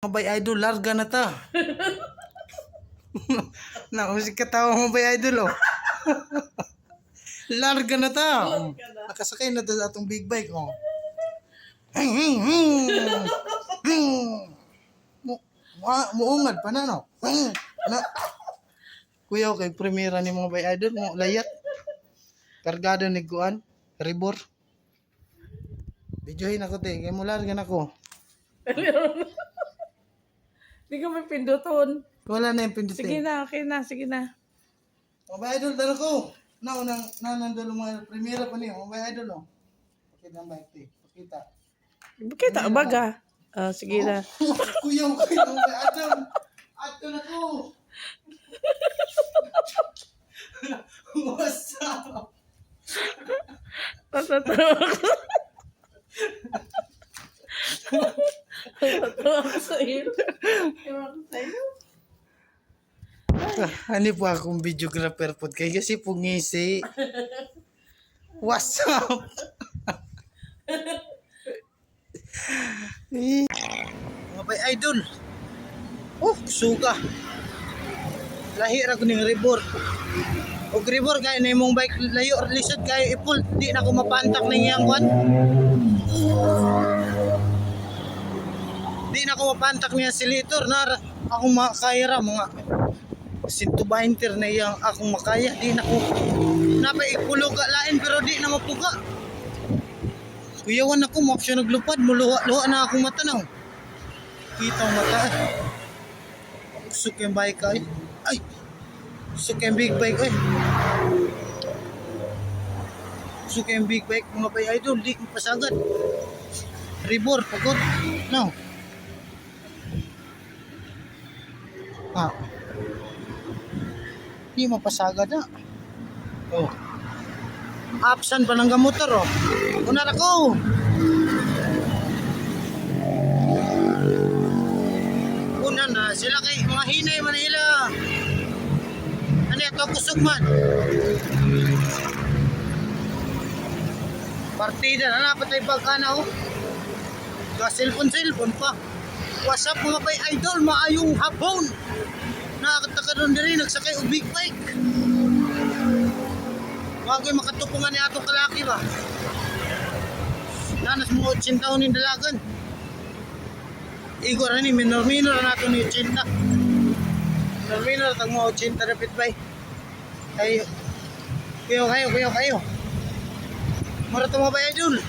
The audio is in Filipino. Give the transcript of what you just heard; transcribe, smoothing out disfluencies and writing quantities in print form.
Mga bay idol, larga na ta. Nakusik ka tawa mga bay idol, oh. Larga na ta. Nakasakay na ta sa atong big bike, oh. Muungad pa na, no? Kuya, kay premiera ni mga bay idol, mo layat. Kargado ni Kuan, Ribor. Videohin ako, te. Kaya mo larga na ko. Hindi ka may pinduton. Wala na yung pindutin. Sige na, okay na, sige na. Mga bay idol, dala ko. Nanandalo mga premiera pa niyo. Mga bay idol, oh. Pakita ang bike, te. Pakita. Kita baga. Sige na. Kuya, mga bay idol. Ato na ko. What's up? Natatawa ko. Natatawa ko sa iyo. Ewan ko sa iyo. Hani po akong videographer po kay kasi pungisi. What's up? Mga bay idol. Oh, suga. Lahi ra ko ning Ribor. Og Ribor kay na imong bike layo lisod kay ipul di na ko mapantak ning iyang kwan. Di na ko mapantak niya silitor na ako makaya mga 120 na iyang akong makaya. Di na ko napaipulog lain pero di na mapuga. Kuyawan ako mo siya naglupad luha na akong mata na. Kita ang mata. Kusok yung bike ay. Ay. Kusok yung big bike ay. Kusok yung big bike mga bay idol di pasagad. Ribor pagod. No. Di mapasagad na. Oh. Absan pa ng gamotor, oh. Una na ko. Una na sila kay mga hinay Manila. Ano ito kusog man? Partida na napatay pagkana, oh. Ka-cellphone pa. What's up mga bay idol, maayong hapon. Nakakatakaroon din rin, nagsakay o big bike. Bago'y makatupungan ni atong kalaki ba? Nanas mo 80 taon yung dalagan. Igor na ni, minor-minor na nato ni 80. Minor-minor, tag mo 80 rapid bay. Kayo. Kayo. Mara ito mga bay idol.